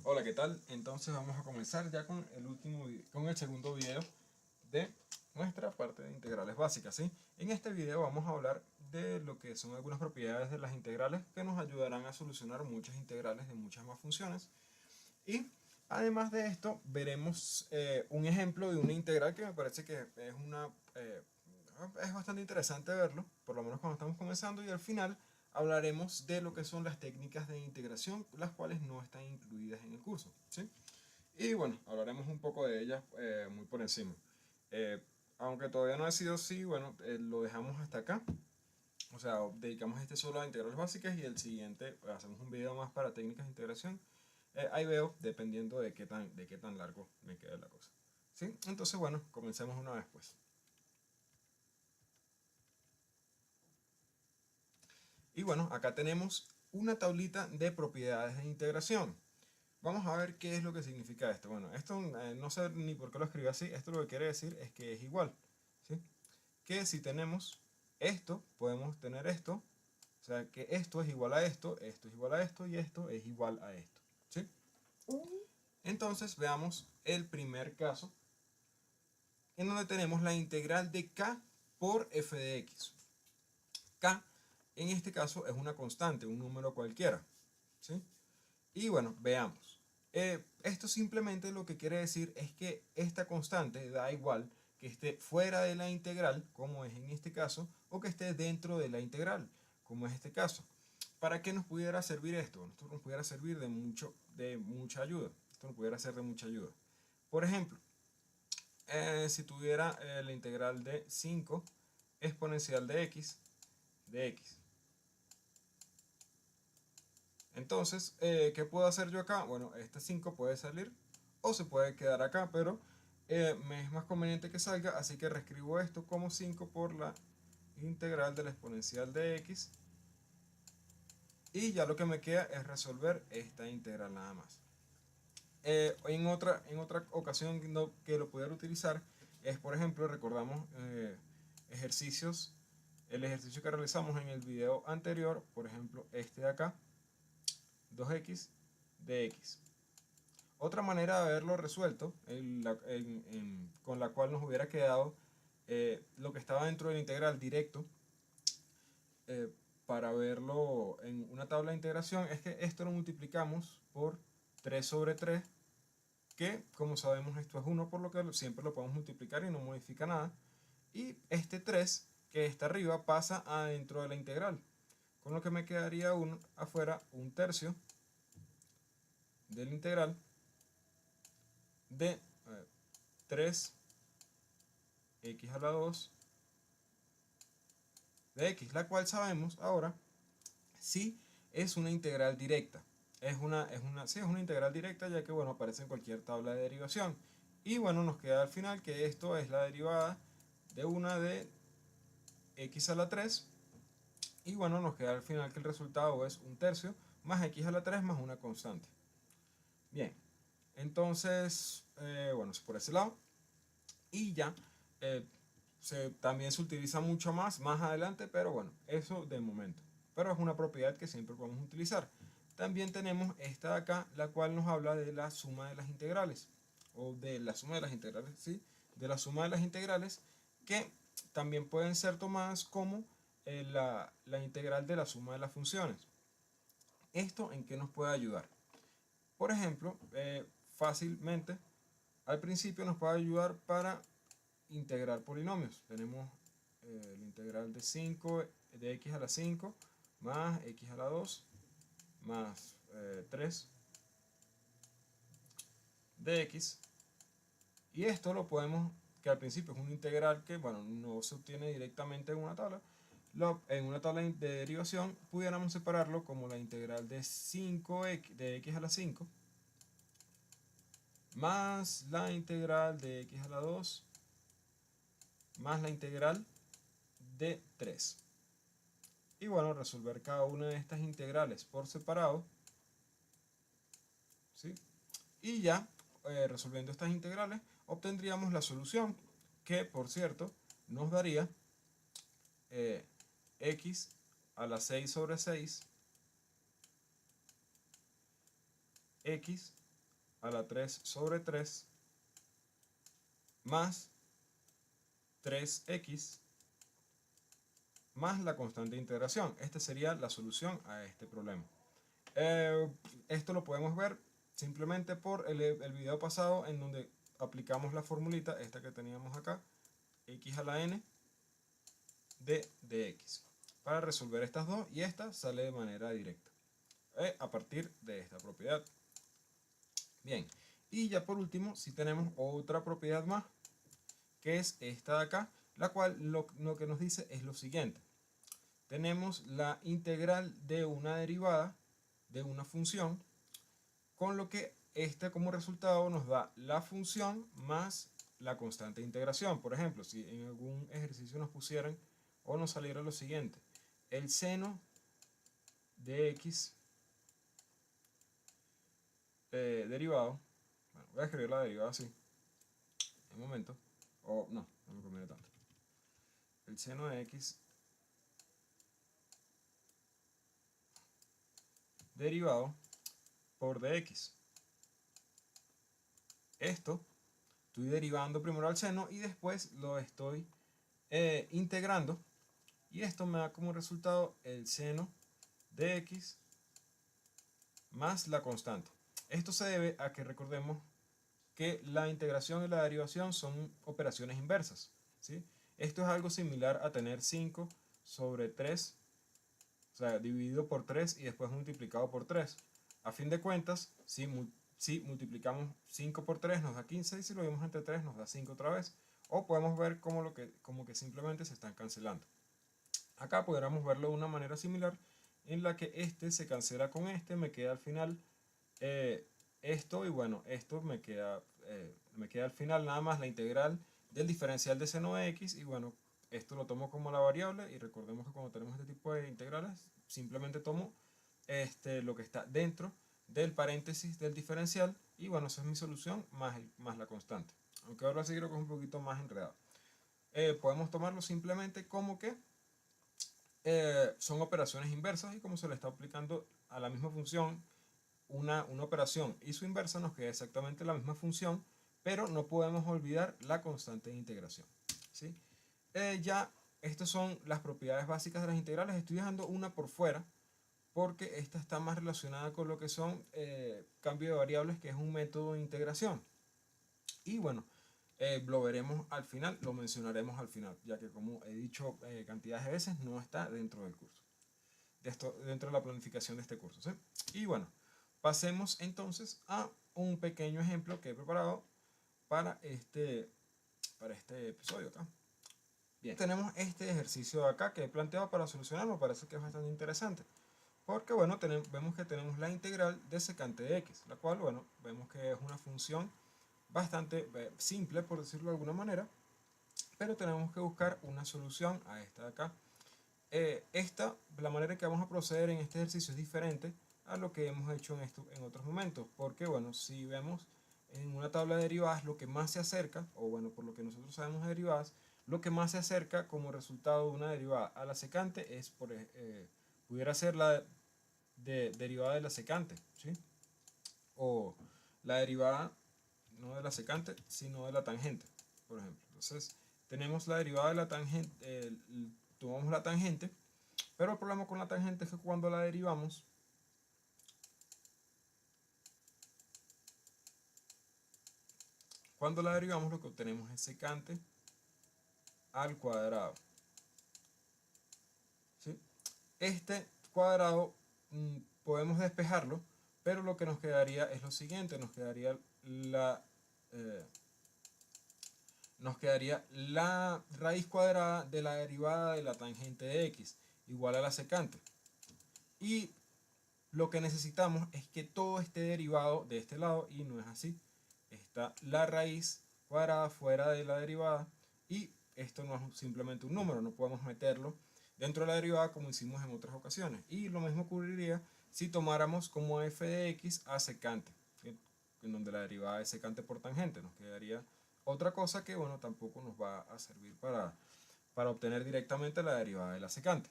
Hola, ¿qué tal? Entonces vamos a comenzar ya con con el segundo video de nuestra parte de integrales básicas, ¿sí? En este video vamos a hablar de lo que son algunas propiedades de las integrales que nos ayudarán a solucionar muchas integrales de muchas más funciones. Y además de esto veremos un ejemplo de una integral que me parece que es bastante interesante verlo, por lo menos cuando estamos comenzando, y al final hablaremos de lo que son las técnicas de integración, las cuales no están incluidas en el curso, ¿sí? Y bueno, hablaremos un poco de ellas muy por encima. Eh, Aunque todavía no ha sido así, bueno, lo dejamos hasta acá. O sea, dedicamos este solo a integrales básicas y el siguiente hacemos un video más para técnicas de integración. Ahí veo, dependiendo de de qué tan largo me quede la cosa. ¿Sí? Entonces, bueno, comencemos una vez pues. Y bueno, acá tenemos una tablita de propiedades de integración. Vamos a ver qué es lo que significa esto. Bueno, esto no sé ni por qué lo escribí así. Esto lo que quiere decir es que es igual, ¿sí? Que si tenemos esto, podemos tener esto. O sea, que esto es igual a esto es igual a esto y esto es igual a esto, ¿sí? Entonces veamos el primer caso, en donde tenemos la integral de k por f de x. K, en este caso, es una constante, un número cualquiera, ¿sí? Y bueno, veamos. Esto simplemente lo que quiere decir es que esta constante da igual que esté fuera de la integral, como es en este caso, o que esté dentro de la integral, como es este caso. ¿Para qué nos pudiera servir esto? Esto nos pudiera servir de mucha ayuda. Esto nos pudiera ser de mucha ayuda. Por ejemplo, si tuviera la integral de 5 exponencial de x, Entonces, ¿qué puedo hacer yo acá? Bueno, este 5 puede salir o se puede quedar acá, pero me es más conveniente que salga, así que reescribo esto como 5 por la integral de la exponencial de x, y ya lo que me queda es resolver esta integral nada más. En otra ocasión que lo pudiera utilizar es, por ejemplo, recordamos ejercicios, el ejercicio que realizamos en el video anterior, por ejemplo, este de acá, 2x de x. Otra manera de haberlo resuelto, con la cual nos hubiera quedado lo que estaba dentro del integral directo, eh, para verlo en una tabla de integración, es que esto lo multiplicamos por 3 sobre 3, que como sabemos esto es 1, por lo que siempre lo podemos multiplicar y no modifica nada. Y este 3 que está arriba pasa adentro de la integral, con lo que me quedaría afuera un tercio de la integral de 3x a la 2 de x, la cual sabemos ahora si es una integral directa. Sí, es una integral directa, ya que bueno, aparece en cualquier tabla de derivación. Y bueno, nos queda al final que esto es la derivada de una de x a la 3. Y bueno, nos queda al final que el resultado es un tercio más x a la 3 más una constante. Bien, entonces, bueno, es por ese lado. Y ya, eh, también se utiliza mucho más adelante, pero bueno, eso de momento. Pero es una propiedad que siempre podemos utilizar. También tenemos esta de acá, la cual nos habla de la suma de las integrales, o de la suma de las integrales, ¿sí? De la suma de las integrales, que también pueden ser tomadas como la integral de la suma de las funciones. ¿Esto en qué nos puede ayudar? Por ejemplo, fácilmente, al principio nos puede ayudar para integrar polinomios. Tenemos la integral de 5 de x a la 5 más x a la 2 más 3 de x, y esto lo podemos, que al principio es una integral que bueno, no se obtiene directamente en una tabla, en una tabla de derivación pudiéramos separarlo como la integral de 5x de x a la 5 más la integral de x a la 2 más la integral de 3. Y bueno, resolver cada una de estas integrales por separado, ¿sí? Y ya, resolviendo estas integrales, obtendríamos la solución, que por cierto, nos daría x a la 6 sobre 6, x a la 3 sobre 3 más 3x más la constante de integración. Esta sería la solución a este problema. Esto lo podemos ver simplemente por el video pasado, en donde aplicamos la formulita, esta que teníamos acá, x a la n de dx, para resolver estas dos, y esta sale de manera directa a partir de esta propiedad. Bien, y ya por último, si tenemos otra propiedad más, que es esta de acá, la cual lo que nos dice es lo siguiente. Tenemos la integral de una derivada de una función, con lo que como resultado nos da la función más la constante de integración. Por ejemplo, si en algún ejercicio nos pusieran o nos saliera lo siguiente: el seno de x derivado, bueno, voy a escribir la derivada así, un momento, o no me conviene tanto. El seno de x derivado por dx. Esto estoy derivando primero al seno y después lo estoy integrando, y esto me da como resultado el seno de x más la constante. Esto se debe a que recordemos que la integración y la derivación son operaciones inversas, ¿sí? Esto es algo similar a tener 5 sobre 3, o sea, dividido por 3 y después multiplicado por 3. A fin de cuentas, si multiplicamos 5 por 3 nos da 15, y si lo dividimos entre 3 nos da 5 otra vez. O podemos ver como que simplemente se están cancelando. Acá podríamos verlo de una manera similar, en la que este se cancela con este, me queda al final esto, y bueno, esto me queda al final nada más la integral del diferencial de seno de x, y bueno, esto lo tomo como la variable, y recordemos que cuando tenemos este tipo de integrales, simplemente tomo lo que está dentro del paréntesis del diferencial, y bueno, esa es mi solución más la constante. Aunque ahora sí creo que es un poquito más enredado. Podemos tomarlo simplemente como que son operaciones inversas, y como se le está aplicando a la misma función una operación y su inversa, nos queda exactamente la misma función, pero no podemos olvidar la constante de integración, ¿sí? Ya estas son las propiedades básicas de las integrales. Estoy dejando una por fuera porque esta está más relacionada con lo que son cambio de variables, que es un método de integración. Y bueno, lo veremos al final, lo mencionaremos al final, ya que, como he dicho cantidades de veces, no está dentro del curso, dentro de la planificación de este curso, ¿sí? Y bueno, pasemos entonces a un pequeño ejemplo que he preparado para este episodio acá. Bien, tenemos este ejercicio de acá que he planteado para solucionarlo. Me parece que es bastante interesante, porque bueno, vemos que tenemos la integral de secante de x, la cual, bueno, vemos que es una función bastante simple, por decirlo de alguna manera, pero tenemos que buscar una solución a esta de acá. La manera en que vamos a proceder en este ejercicio es diferente a lo que hemos hecho en otros momentos, porque bueno, si vemos en una tabla de derivadas, lo que más se acerca, o bueno, por lo que nosotros sabemos de derivadas, lo que más se acerca como resultado de una derivada a la secante es, pudiera ser la derivada de la secante, ¿sí? O la derivada no de la secante, sino de la tangente, por ejemplo. Entonces, tenemos la derivada de la tangente, tomamos la tangente, pero el problema con la tangente es que cuando la derivamos, lo que obtenemos es secante al cuadrado, ¿sí? Este cuadrado podemos despejarlo, pero lo que nos quedaría es lo siguiente: nos quedaría la raíz cuadrada de la derivada de la tangente de x, igual a la secante. Y lo que necesitamos es que todo esté derivado de este lado, y no es así. Está la raíz cuadrada fuera de la derivada, y esto no es simplemente un número, no podemos meterlo dentro de la derivada como hicimos en otras ocasiones. Y lo mismo ocurriría si tomáramos como f de x a secante, ¿sí? En donde la derivada es secante por tangente. Nos quedaría otra cosa que, bueno, tampoco nos va a servir para obtener directamente la derivada de la secante.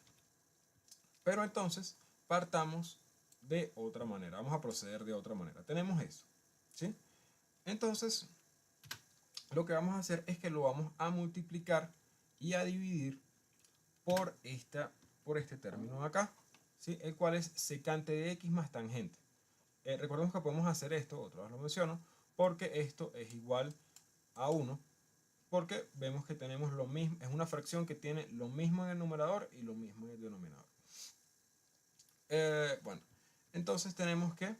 Pero entonces partamos de otra manera, vamos a proceder de otra manera. Tenemos esto. ¿sí? Entonces, lo que vamos a hacer es que lo vamos a multiplicar y a dividir por este término de acá, ¿sí? El cual es secante de x más tangente. Recordemos que podemos hacer esto, otra vez lo menciono, porque esto es igual a 1, porque vemos que tenemos lo mismo, es una fracción que tiene lo mismo en el numerador y lo mismo en el denominador. Bueno, entonces tenemos que,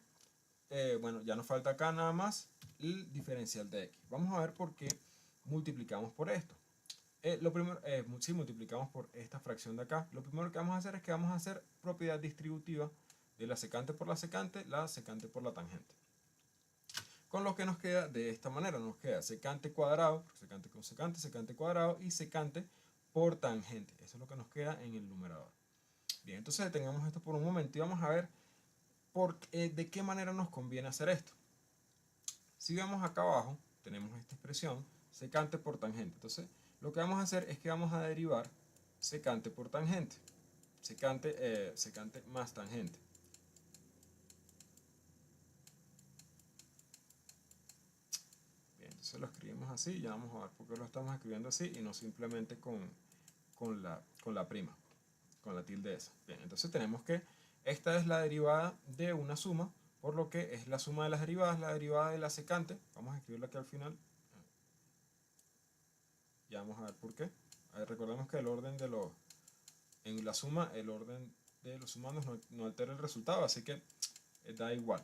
bueno, ya nos falta acá nada más el diferencial de x. Vamos a ver por qué multiplicamos por esto. Lo primero, si multiplicamos por esta fracción de acá, lo primero que vamos a hacer es que vamos a hacer propiedad distributiva de la secante por la secante por la tangente. Con lo que nos queda de esta manera, nos queda secante cuadrado, secante con secante, secante cuadrado y secante por tangente. Eso es lo que nos queda en el numerador. Bien, entonces detengamos esto por un momento y vamos a ver de qué manera nos conviene hacer esto. Si vemos acá abajo, tenemos esta expresión, secante por tangente. Entonces, lo que vamos a hacer es que vamos a derivar secante por tangente. Secante más tangente. Bien, entonces lo escribimos así, ya vamos a ver por qué lo estamos escribiendo así y no simplemente con la prima, con la tilde esa. Bien, entonces tenemos que esta es la derivada de una suma, por lo que es la suma de las derivadas, la derivada de la secante. Vamos a escribirla aquí al final. Ya vamos a ver por qué. A ver, recordemos que el orden de los, en la suma, el orden de los sumandos no altera el resultado, así que da igual.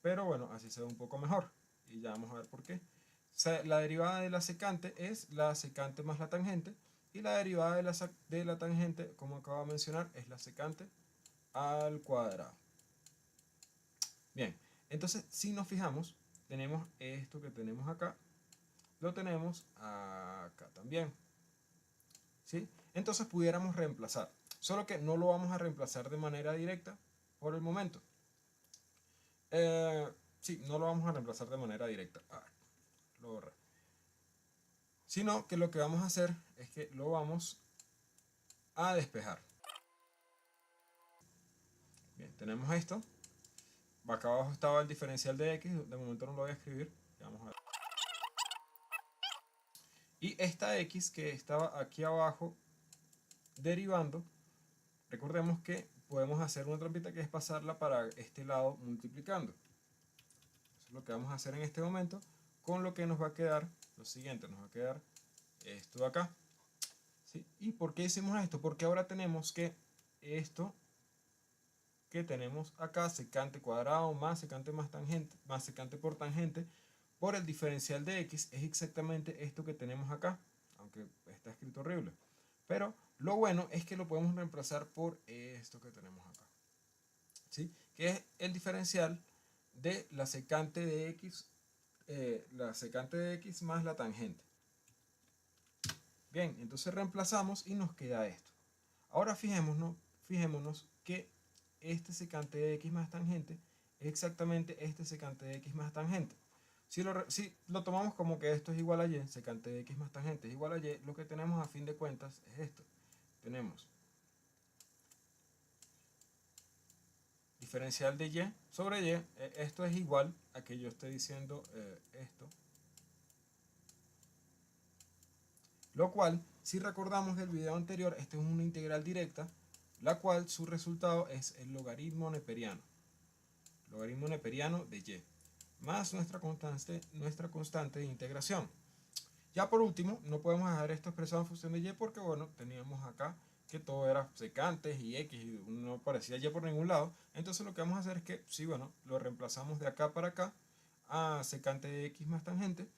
Pero bueno, así se ve un poco mejor. Y ya vamos a ver por qué. O sea, la derivada de la secante es la secante más la tangente. Y la derivada de la tangente, como acabo de mencionar, es la secante al cuadrado. Bien, entonces si nos fijamos, tenemos esto que tenemos acá, lo tenemos acá también. ¿Sí? Entonces pudiéramos reemplazar, solo que no lo vamos a reemplazar de manera directa por el momento. Sí, no lo vamos a reemplazar de manera directa. Lo borré. Sino que lo que vamos a hacer es que lo vamos a despejar. Bien, tenemos esto. Acá abajo estaba el diferencial de x, de momento no lo voy a escribir. Vamos a ver. Y esta x que estaba aquí abajo derivando, recordemos que podemos hacer una trampita que es pasarla para este lado multiplicando. Eso es lo que vamos a hacer en este momento, con lo que nos va a quedar lo siguiente, nos va a quedar esto de acá. ¿Sí? ¿Y por qué hicimos esto? Porque ahora tenemos que esto que tenemos acá, secante cuadrado más secante más tangente, más secante por tangente, por el diferencial de x, es exactamente esto que tenemos acá, aunque está escrito horrible. Pero lo bueno es que lo podemos reemplazar por esto que tenemos acá, ¿sí? Que es el diferencial de la secante de x, más la tangente. Bien, entonces reemplazamos y nos queda esto. Ahora fijémonos que este secante de x más tangente es exactamente este secante de x más tangente. Si lo tomamos como que esto es igual a y, secante de x más tangente es igual a y, lo que tenemos a fin de cuentas es esto. Tenemos diferencial de y sobre y, esto es igual a que yo esté diciendo esto. Lo cual, si recordamos del video anterior, esto es una integral directa, la cual su resultado es el logaritmo neperiano. Logaritmo neperiano de y, más nuestra constante de integración. Ya por último, no podemos dejar esto expresado en función de y porque, bueno, teníamos acá que todo era secantes y x y no parecía y por ningún lado. Entonces lo que vamos a hacer es que, sí, bueno, lo reemplazamos de acá para acá a secante de x más tangente,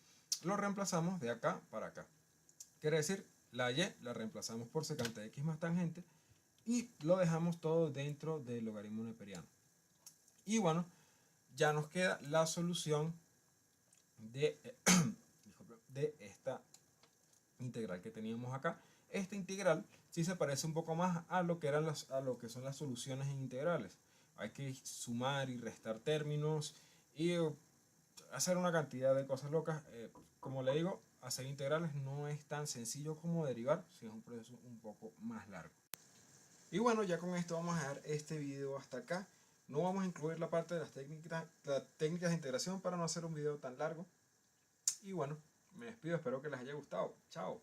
lo reemplazamos de acá para acá. Quiere decir, la y la reemplazamos por secante de x más tangente y lo dejamos todo dentro del logaritmo neperiano. Y bueno, ya nos queda la solución de, de esta integral que teníamos acá. Esta integral sí se parece un poco más a lo que son las soluciones en integrales. Hay que sumar y restar términos y hacer una cantidad de cosas locas. Como le digo, hacer integrales no es tan sencillo como derivar, sino es un proceso un poco más largo. Y bueno, ya con esto vamos a dejar este video hasta acá. No vamos a incluir la parte de las técnicas de integración para no hacer un video tan largo. Y bueno, me despido, espero que les haya gustado. Chao.